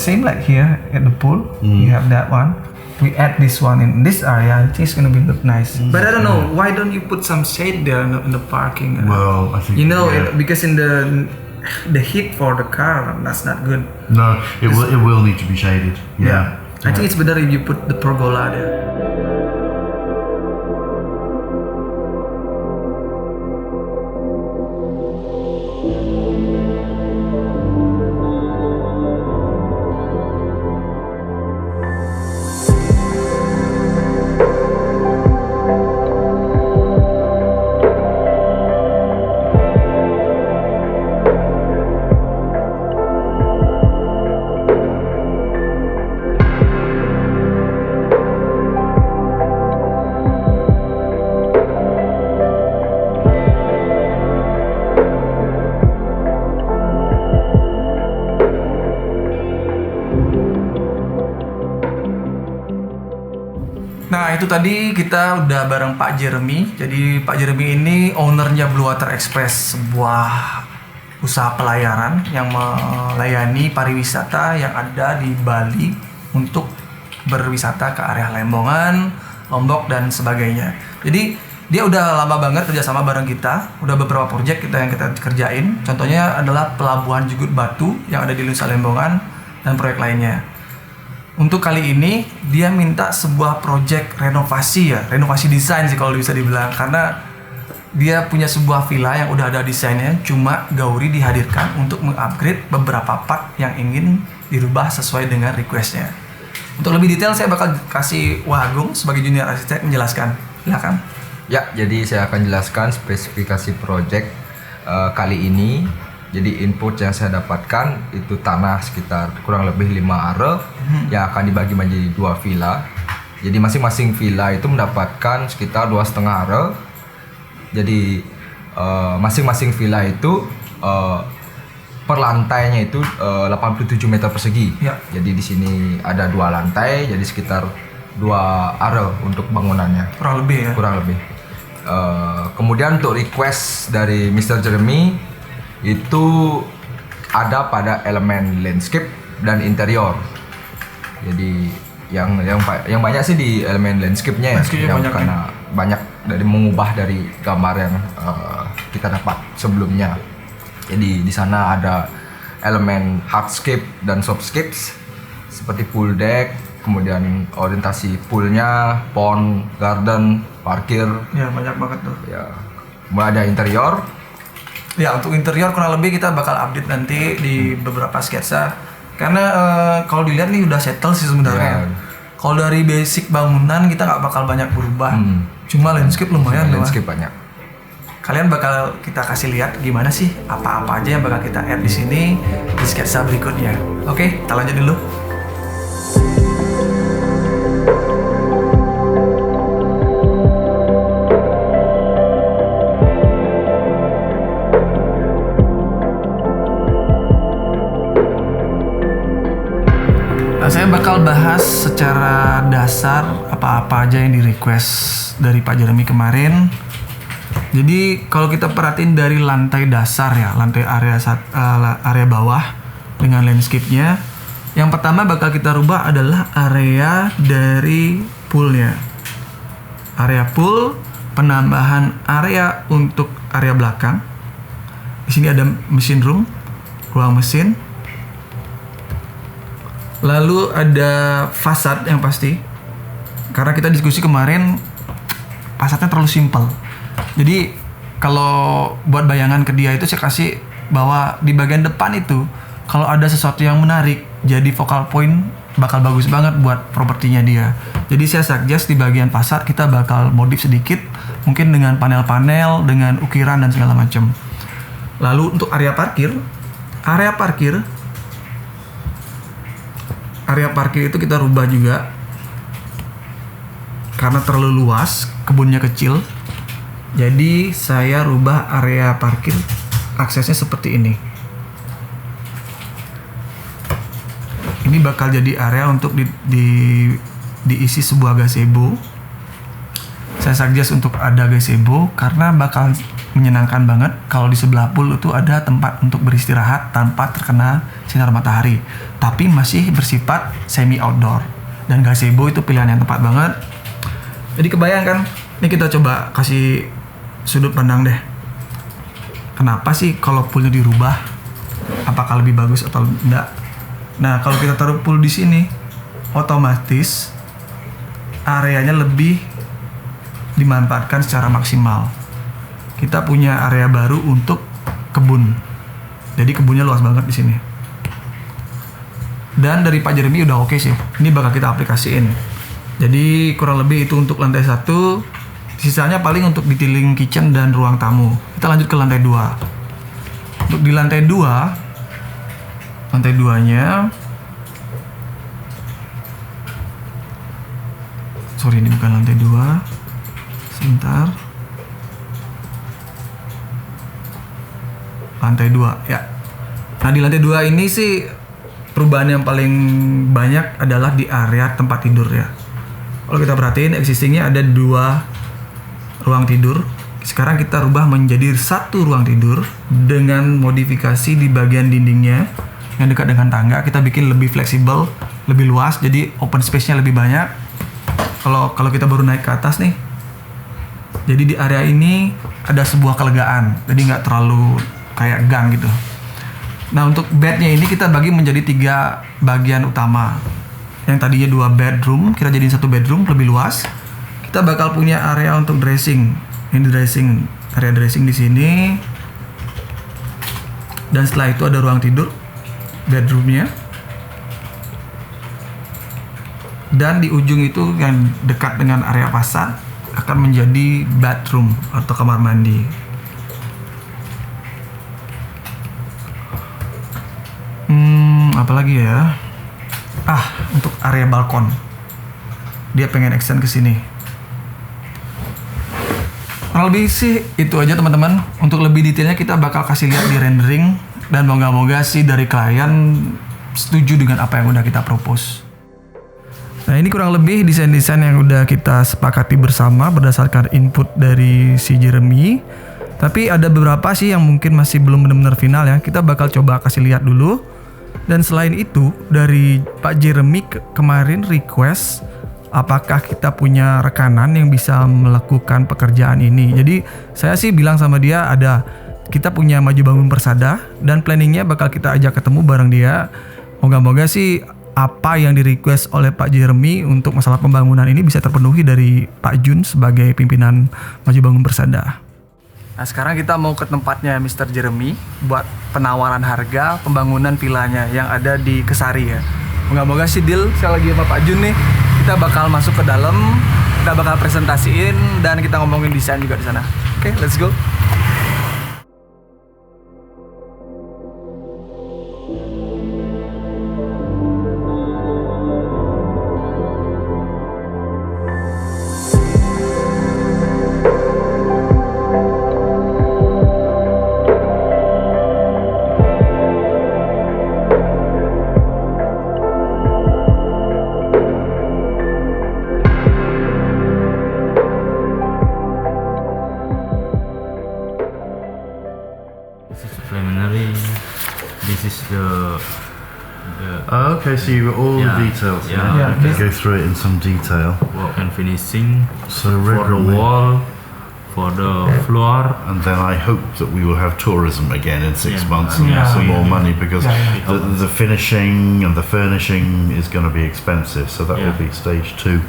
same like here at the pool. You have that one. We add this one in this area. I think it's gonna be look nice. But I don't know, why don't you put some shade there in the parking? Well, I think because in the heat for the car, that's not good. No, it will need to be shaded. Yeah. I think it's better if you put the pergola there. Nah itu tadi kita udah bareng Pak Jeremy. Jadi Pak Jeremy ini ownernya Blue Water Express, sebuah usaha pelayaran yang melayani pariwisata yang ada di Bali untuk berwisata ke area Lembongan, Lombok dan sebagainya. Jadi dia udah lama banget kerjasama bareng kita, udah beberapa proyek yang kita kerjain. Contohnya adalah Pelabuhan Jugut Batu yang ada di Nusa Lembongan dan proyek lainnya. Untuk kali ini dia minta sebuah proyek renovasi desain sih kalau bisa dibilang, karena dia punya sebuah villa yang udah ada desainnya, cuma Gauri dihadirkan untuk mengupgrade beberapa part yang ingin dirubah sesuai dengan requestnya. Untuk lebih detail saya bakal kasih Wagung sebagai junior arsitek menjelaskan. Silakan. Ya, jadi saya akan jelaskan spesifikasi proyek kali ini. Jadi input yang saya dapatkan itu tanah sekitar kurang lebih 5 are yang akan dibagi menjadi 2 villa. Jadi masing-masing villa itu mendapatkan sekitar 2,5 are. Jadi masing-masing villa itu per lantainya itu 87 meter persegi. Ya. Jadi di sini ada 2 lantai, jadi sekitar 2 are untuk bangunannya. Kurang lebih ya. Kurang lebih. Kemudian untuk request dari Mr. Jeremy itu ada pada elemen landscape dan interior. Jadi yang banyak sih di elemen landscape-nya ya, karena banyak dari mengubah dari gambar yang kita dapat sebelumnya. Jadi di sana ada elemen hardscape dan softscapes seperti pool deck, kemudian orientasi poolnya, pond, garden, parkir. Ya banyak banget tuh. Ya, mulai ada interior. Ya untuk interior kurang lebih kita bakal update nanti di beberapa sketsa, karena kalau dilihat nih udah settle sih sebenarnya. Kalau dari basic bangunan kita nggak bakal banyak berubah, cuma landscape lumayan. Landscape banyak. Kalian bakal kita kasih lihat gimana sih apa-apa aja yang bakal kita add di sini di sketsa berikutnya. Oke, kita lanjut dulu. Saya bakal bahas secara dasar apa-apa aja yang di request dari Pak Jeremy kemarin. Jadi kalau kita perhatiin dari lantai dasar ya, lantai area bawah dengan landscape-nya, yang pertama bakal kita rubah adalah area dari poolnya. Area pool, penambahan area untuk area belakang. Di sini ada mesin room, ruang mesin. Lalu ada fasad yang pasti, karena kita diskusi kemarin fasadnya terlalu simpel. Jadi kalau buat bayangan ke dia itu saya kasih bahwa di bagian depan itu kalau ada sesuatu yang menarik jadi focal point bakal bagus banget buat propertinya dia. Jadi saya suggest di bagian fasad kita bakal modif sedikit, mungkin dengan panel-panel, dengan ukiran dan segala macam. Lalu untuk area parkir itu kita rubah juga karena terlalu luas, kebunnya kecil. Jadi saya rubah area parkir aksesnya seperti ini. Ini bakal jadi area untuk diisi sebuah gazebo. Saya suggest untuk ada gazebo karena bakal menyenangkan banget kalau di sebelah pool itu ada tempat untuk beristirahat tanpa terkena sinar matahari, tapi masih bersifat semi outdoor. Dan gazebo itu pilihan yang tepat banget. Jadi kebayang kan, ini kita coba kasih sudut pandang deh. Kenapa sih kalau poolnya dirubah? Apakah lebih bagus atau enggak? Nah, kalau kita taruh pool di sini, otomatis areanya lebih dimanfaatkan secara maksimal. Kita punya area baru untuk kebun. Jadi kebunnya luas banget di sini. Dan dari Pak Jeremy udah oke sih. Ini bakal kita aplikasiin. Jadi kurang lebih itu untuk lantai 1. Sisanya paling untuk detailing kitchen dan ruang tamu. Kita lanjut ke lantai 2. Untuk di lantai 2, lantai 2-nya, sorry ini bukan lantai 2. Sebentar. Lantai 2 ya. Nah di lantai 2 ini sih perubahan yang paling banyak adalah di area tempat tidur ya. Kalau kita perhatiin existingnya ada 2 ruang tidur. Sekarang kita rubah menjadi 1 ruang tidur dengan modifikasi di bagian dindingnya yang dekat dengan tangga. Kita bikin lebih fleksibel, lebih luas, jadi open space-nya lebih banyak. Kalau kita baru naik ke atas nih, jadi di area ini ada sebuah kelegaan, jadi nggak terlalu kayak gang gitu. Nah untuk bednya ini kita bagi menjadi 3 bagian utama. Yang tadinya 2 bedroom, kita jadiin 1 bedroom lebih luas. Kita bakal punya area untuk dressing. Ini dressing, area dressing di sini. Dan setelah itu ada ruang tidur, bedroomnya. Dan di ujung itu yang dekat dengan area fasad akan menjadi bathroom atau kamar mandi. Apalagi ya? Untuk area balkon. Dia pengen extend ke sini. Kurang lebih sih itu aja teman-teman. Untuk lebih detailnya kita bakal kasih lihat di rendering dan moga-moga sih dari klien setuju dengan apa yang udah kita propose. Nah ini kurang lebih desain-desain yang udah kita sepakati bersama berdasarkan input dari si Jeremy. Tapi ada beberapa sih yang mungkin masih belum benar-benar final ya. Kita bakal coba kasih lihat dulu. Dan selain itu dari Pak Jeremy kemarin request apakah kita punya rekanan yang bisa melakukan pekerjaan ini. Jadi saya sih bilang sama dia kita punya Maju Bangun Persada dan planningnya bakal kita ajak ketemu bareng dia. Moga-moga sih apa yang di request oleh Pak Jeremy untuk masalah pembangunan ini bisa terpenuhi dari Pak Jun sebagai pimpinan Maju Bangun Persada. Nah sekarang kita mau ke tempatnya Mr. Jeremy buat penawaran harga pembangunan villanya yang ada di Kesari ya. Moga-moga sih deal. Saya lagi sama Pak Jun nih. Kita bakal masuk ke dalam, kita bakal presentasiin dan kita ngomongin desain juga di sana. Oke, let's go. Preliminary, this is the Okay, so you've got all Yeah. the details. Yeah. now. Yeah. We can go through it in some detail. work and finishing So for red the room, wall, for the floor. and then I hope that we will have tourism again in 6 Yeah. months and Yeah. some more Yeah. money because Yeah, the finishing and the furnishing is going to be expensive. So that will Yeah. be stage 2.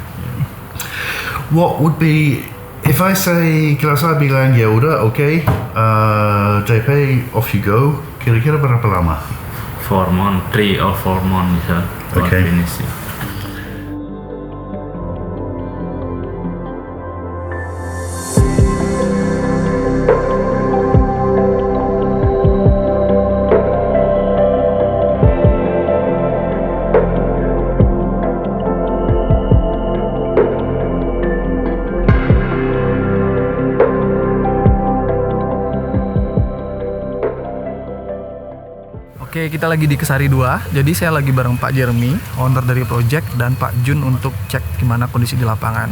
What would be if I say kalau saya bilang ya udah okay, JP off you go. Kira-kira berapa lama? 4 months, 3 or 4 months for Okay. finishing. Oke, kita lagi di Kesari 2. Jadi saya lagi bareng Pak Jeremy, owner dari project, dan Pak Jun untuk cek gimana kondisi di lapangan.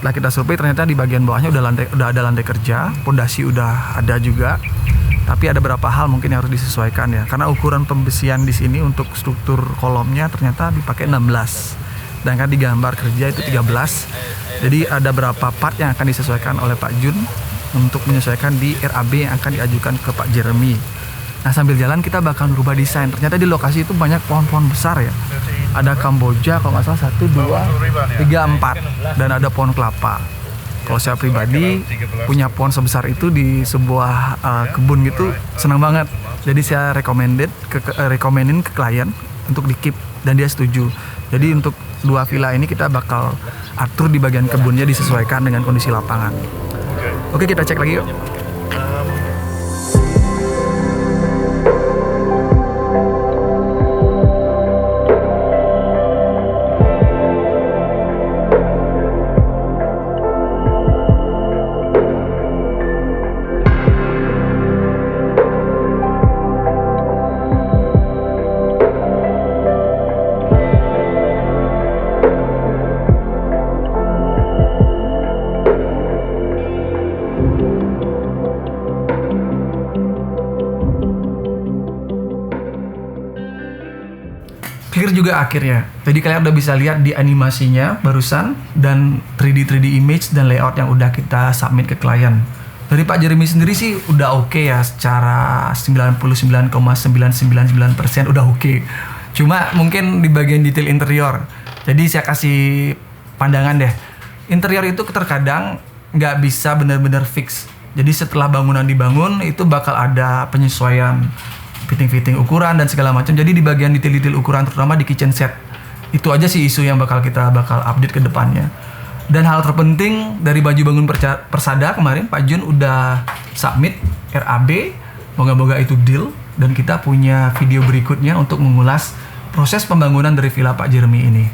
setelah kita survei ternyata di bagian bawahnya udah ada lantai kerja, pondasi udah ada juga. Tapi ada beberapa hal mungkin yang harus disesuaikan ya. Karena ukuran pembesian di sini untuk struktur kolomnya ternyata dipakai 16. Sedangkan di gambar kerja itu 13. Jadi ada beberapa part yang akan disesuaikan oleh Pak Jun untuk menyesuaikan di RAB yang akan diajukan ke Pak Jeremy. Nah sambil jalan kita bakal merubah desain. Ternyata di lokasi itu banyak pohon-pohon besar ya. Ada Kamboja kalau nggak salah 1, 2, 3, 4 dan ada pohon kelapa. Kalau saya pribadi punya pohon sebesar itu di sebuah kebun gitu senang banget. Jadi saya rekomenin ke klien untuk di keep dan dia setuju. Jadi untuk 2 villa ini kita bakal atur di bagian kebunnya disesuaikan dengan kondisi lapangan. Oke kita cek lagi yuk. Clear juga akhirnya. Jadi kalian udah bisa lihat di animasinya barusan dan 3D image dan layout yang udah kita submit ke klien. Dari Pak Jeremy sendiri sih udah oke ya, secara 99,999% udah oke. Cuma mungkin di bagian detail interior. Jadi saya kasih pandangan deh. Interior itu terkadang nggak bisa benar-benar fix. Jadi setelah bangunan dibangun itu bakal ada penyesuaian fitting ukuran dan segala macam. Jadi di bagian detail ukuran terutama di kitchen set. Itu aja sih isu yang bakal update ke depannya. Dan hal terpenting dari baju bangun persada kemarin Pak Jun udah submit RAB. Moga-moga itu deal dan kita punya video berikutnya untuk mengulas proses pembangunan dari villa Pak Jeremy ini.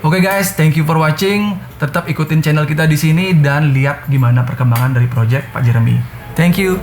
Oke guys, thank you for watching. Tetap ikutin channel kita di sini dan lihat gimana perkembangan dari project Pak Jeremy. Thank you.